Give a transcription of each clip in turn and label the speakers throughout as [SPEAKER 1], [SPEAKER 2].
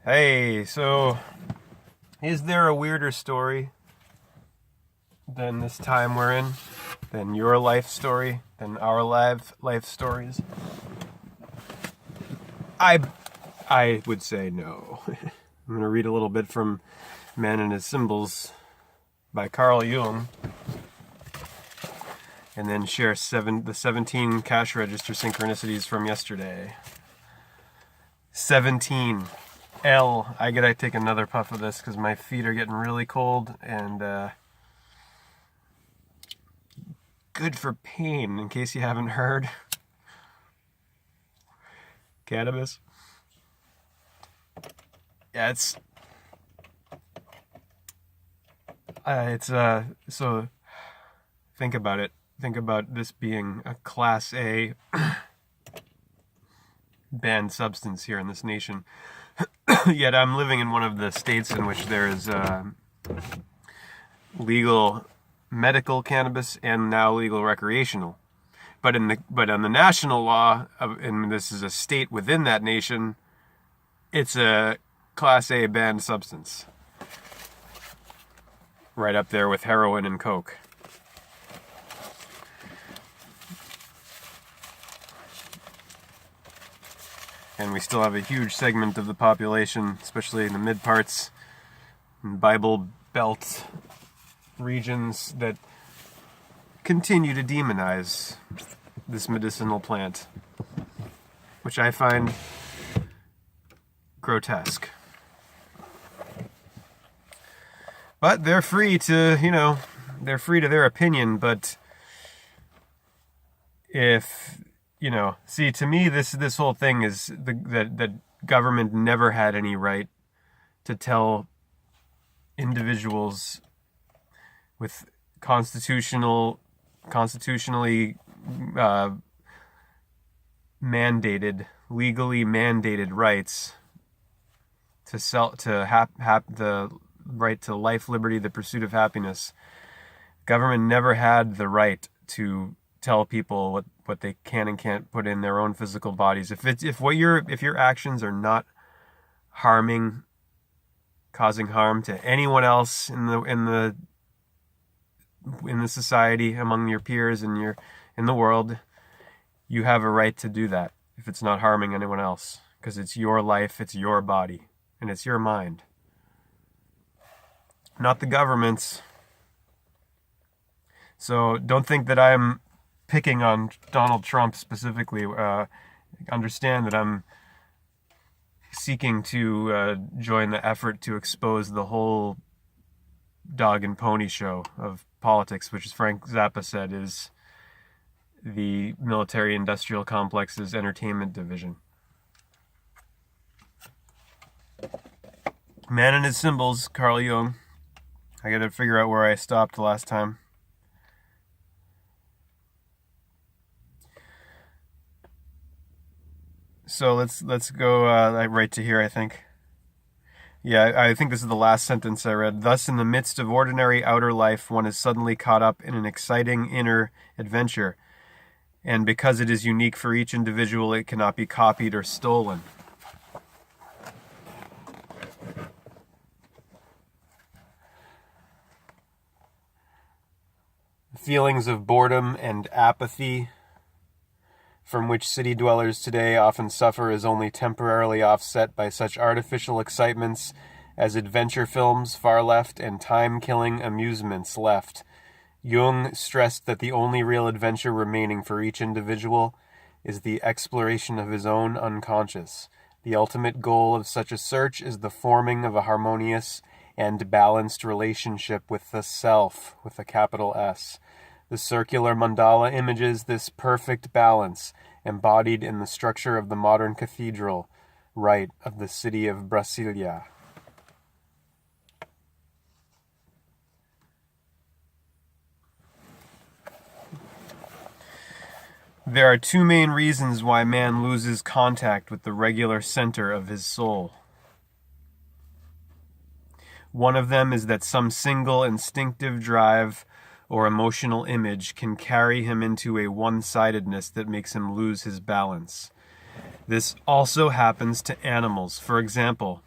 [SPEAKER 1] Hey, so is there a weirder story than this time we're in? Than your life story? Than our life stories? I I would say no. I'm going to read a little bit from Man and His Symbols by Carl Jung, and then share the 17 cash register synchronicities from yesterday. 17. I gotta take another puff of this because my feet are getting really cold and good for pain, in case you haven't heard. Cannabis. Yeah, so think about it. Think about this being a Class A banned substance here in this nation. Yet I'm living in one of the states in which there is legal medical cannabis and now legal recreational. But on the national law, and this is a state within that nation, it's a Class A banned substance. Right up there with heroin and coke. And we still have a huge segment of the population, especially in the mid parts, and Bible Belt regions, that continue to demonize this medicinal plant, which I find grotesque. But they're free to, they're free to their opinion, but if, see, to me, this whole thing is that government never had any right to tell individuals with constitutionally legally mandated rights to have the right to life, liberty, the pursuit of happiness. Government never had the right to tell people what they can and can't put in their own physical bodies. If your actions are not causing harm to anyone else in the society, among your peers and in the world, you have a right to do that if it's not harming anyone else, because it's your life, it's your body, and it's your mind, not the government's. So don't think that I'm picking on Donald Trump specifically. Understand that I'm seeking to join the effort to expose the whole dog and pony show of politics, which, as Frank Zappa said, is the military-industrial complex's entertainment division. Man and His Symbols, Carl Jung. I gotta figure out where I stopped last time. So let's go right to here, I think. Yeah, I think this is the last sentence I read. Thus, in the midst of ordinary outer life, one is suddenly caught up in an exciting inner adventure. And because it is unique for each individual, it cannot be copied or stolen. Feelings of boredom and apathy from which city dwellers today often suffer is only temporarily offset by such artificial excitements as adventure films, far left, and time-killing amusements, left. Jung stressed that the only real adventure remaining for each individual is the exploration of his own unconscious. The ultimate goal of such a search is the forming of a harmonious and balanced relationship with the self, with a capital S. The circular mandala images this perfect balance, embodied in the structure of the modern cathedral, rite of the city of Brasilia. There are two main reasons why man loses contact with the regular center of his soul. One of them is that some single instinctive drive or emotional image can carry him into a one-sidedness that makes him lose his balance. This also happens to animals. For example,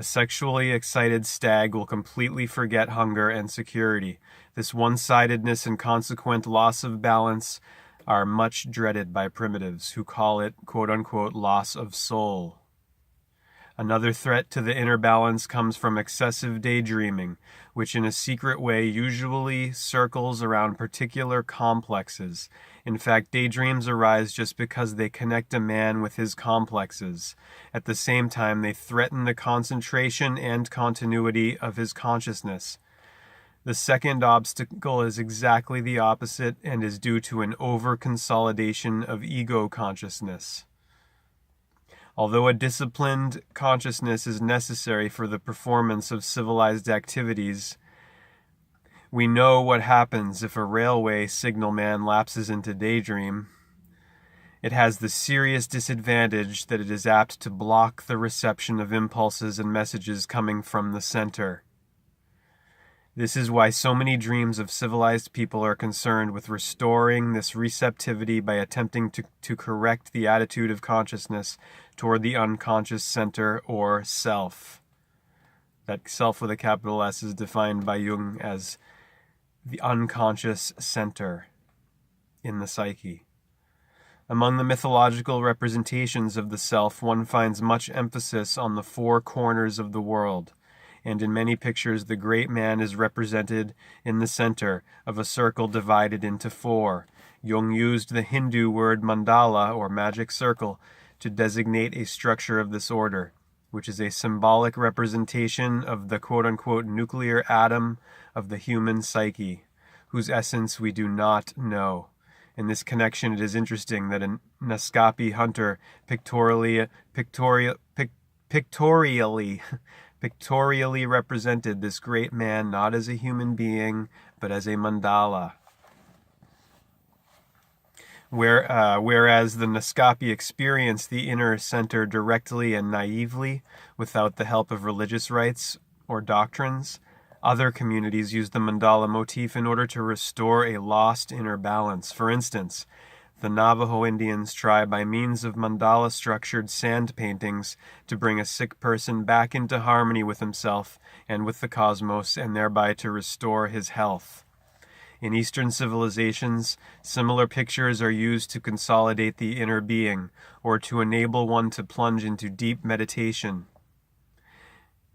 [SPEAKER 1] A sexually excited stag will completely forget hunger and security. This one-sidedness and consequent loss of balance are much dreaded by primitives, who call it, quote-unquote, loss of soul. Another threat to the inner balance comes from excessive daydreaming, which in a secret way usually circles around particular complexes. In fact, daydreams arise just because they connect a man with his complexes. At the same time, they threaten the concentration and continuity of his consciousness. The second obstacle is exactly the opposite and is due to an over-consolidation of ego consciousness. Although a disciplined consciousness is necessary for the performance of civilized activities, we know what happens if a railway signalman lapses into daydream. It has the serious disadvantage that it is apt to block the reception of impulses and messages coming from the center. This is why so many dreams of civilized people are concerned with restoring this receptivity by attempting to correct the attitude of consciousness toward the unconscious center or self. That self with a capital S is defined by Jung as the unconscious center in the psyche. Among the mythological representations of the self, one finds much emphasis on the four corners of the world. And in many pictures the great man is represented in the center of a circle divided into four. Jung used the Hindu word mandala, or magic circle, to designate a structure of this order, which is a symbolic representation of the quote-unquote nuclear atom of the human psyche, whose essence we do not know. In this connection, it is interesting that a Naskapi hunter pictorially represented this great man not as a human being, but as a mandala. Whereas the Naskapi experienced the inner center directly and naively, without the help of religious rites or doctrines, other communities use the mandala motif in order to restore a lost inner balance. For instance, the Navajo Indians try by means of mandala-structured sand paintings to bring a sick person back into harmony with himself and with the cosmos, and thereby to restore his health. In Eastern civilizations, similar pictures are used to consolidate the inner being, or to enable one to plunge into deep meditation.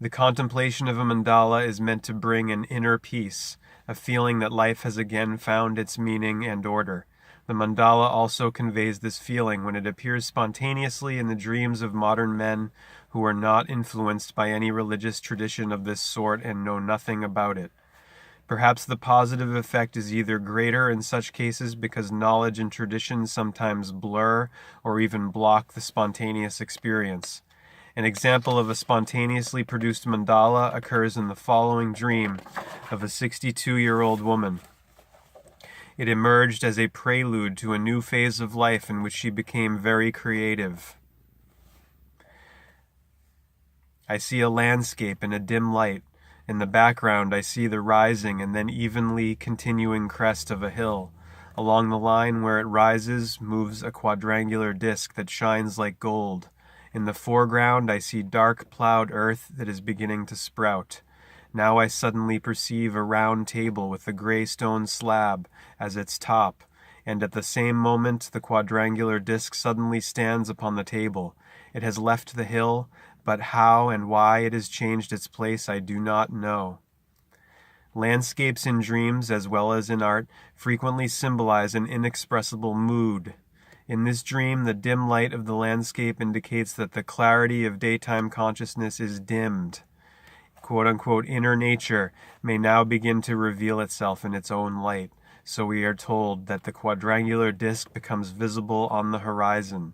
[SPEAKER 1] The contemplation of a mandala is meant to bring an inner peace, a feeling that life has again found its meaning and order. The mandala also conveys this feeling when it appears spontaneously in the dreams of modern men who are not influenced by any religious tradition of this sort and know nothing about it. Perhaps the positive effect is either greater in such cases because knowledge and tradition sometimes blur or even block the spontaneous experience. An example of a spontaneously produced mandala occurs in the following dream of a 62-year-old woman. It emerged as a prelude to a new phase of life in which she became very creative. I see a landscape in a dim light. In the background, I see the rising and then evenly continuing crest of a hill. Along the line where it rises moves a quadrangular disc that shines like gold. In the foreground, I see dark plowed earth that is beginning to sprout. Now I suddenly perceive a round table with a gray stone slab as its top, and at the same moment the quadrangular disc suddenly stands upon the table. It has left the hill, but how and why it has changed its place I do not know. Landscapes in dreams, as well as in art, frequently symbolize an inexpressible mood. In this dream, the dim light of the landscape indicates that the clarity of daytime consciousness is dimmed. Quote-unquote inner nature may now begin to reveal itself in its own light, so we are told that the quadrangular disc becomes visible on the horizon.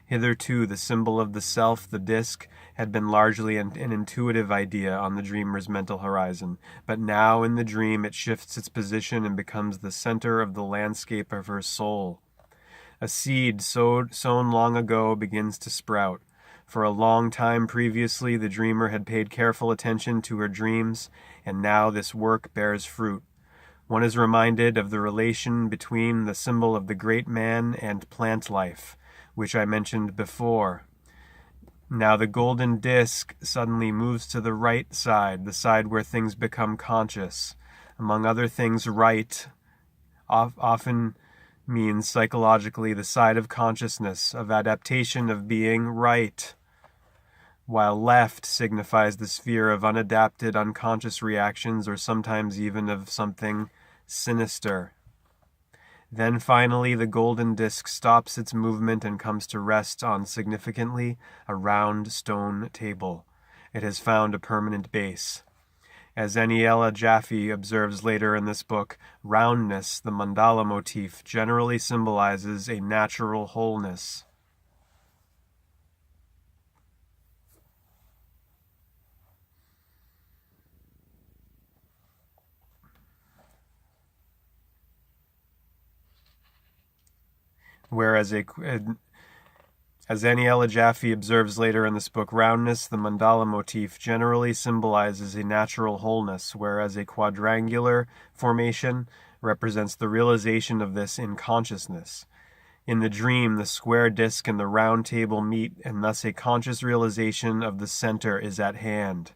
[SPEAKER 1] Hitherto, the symbol of the self, the disc, had been largely an intuitive idea on the dreamer's mental horizon, but now in the dream it shifts its position and becomes the center of the landscape of her soul. A seed sown long ago begins to sprout. For a long time previously, the dreamer had paid careful attention to her dreams, and now this work bears fruit. One is reminded of the relation between the symbol of the great man and plant life, which I mentioned before. Now the golden disc suddenly moves to the right side, the side where things become conscious. Among other things, right often means psychologically the side of consciousness, of adaptation, of being right, while left signifies the sphere of unadapted unconscious reactions, or sometimes even of something sinister. Then finally the golden disc stops its movement and comes to rest on significantly a round stone table. It has found a permanent base. As Aniela Jaffe observes later in this book, roundness, the mandala motif, generally symbolizes a natural wholeness. Whereas as Aniela Jaffe observes later in this book, roundness, the mandala motif, generally symbolizes a natural wholeness, whereas a quadrangular formation represents the realization of this in consciousness. In the dream, the square disc and the round table meet, and thus a conscious realization of the center is at hand.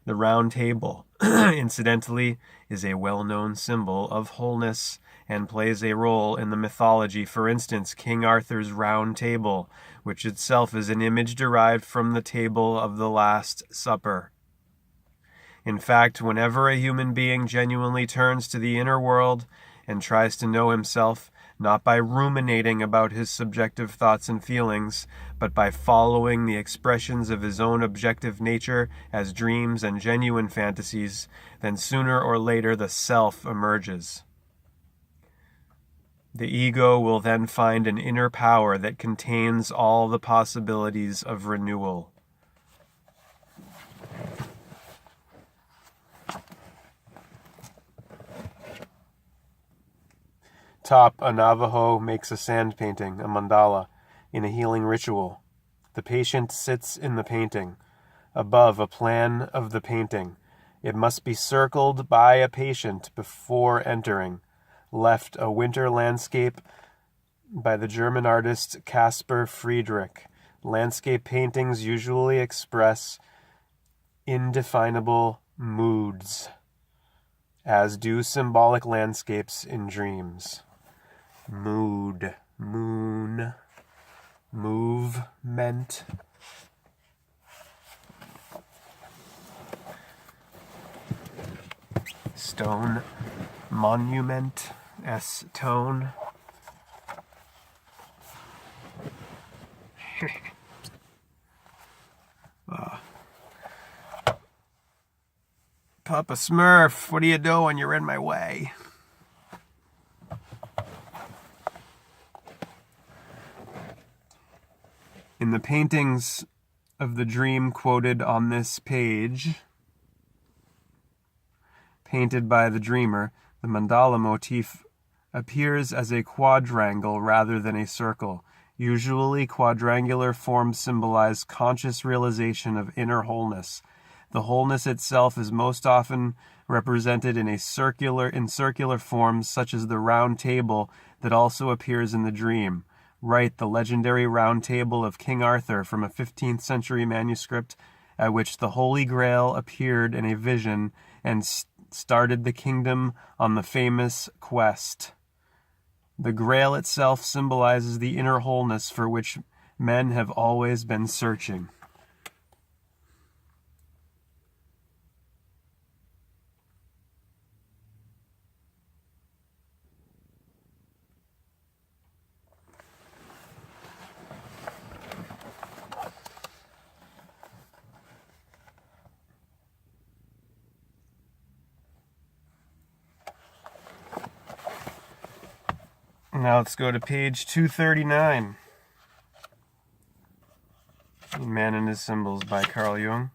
[SPEAKER 1] The round table, incidentally, is a well-known symbol of wholeness and plays a role in the mythology. For instance, King Arthur's round table, which itself is an image derived from the table of the Last Supper. In fact, whenever a human being genuinely turns to the inner world and tries to know himself, not by ruminating about his subjective thoughts and feelings, but by following the expressions of his own objective nature as dreams and genuine fantasies, then sooner or later the self emerges. The ego will then find an inner power that contains all the possibilities of renewal. Top, a Navajo makes a sand painting, a mandala, in a healing ritual. The patient sits in the painting. Above, a plan of the painting. It must be circled by a patient before entering. Left, a winter landscape by the German artist Caspar Friedrich. Landscape paintings usually express indefinable moods, as do symbolic landscapes in dreams. Mood, moon, movement. Stone, monument, S-tone. Papa Smurf, what are you doing? You're in my way. In the paintings of the dream quoted on this page, painted by the dreamer, the mandala motif appears as a quadrangle rather than a circle. Usually, quadrangular forms symbolize conscious realization of inner wholeness. The wholeness itself is most often represented in circular forms, such as the round table that also appears in the dream. Right, the legendary round table of King Arthur from a 15th century manuscript at which the Holy Grail appeared in a vision and started the kingdom on the famous quest. The Grail itself symbolizes the inner wholeness for which men have always been searching. Now let's go to page 239. Man and His Symbols by Carl Jung.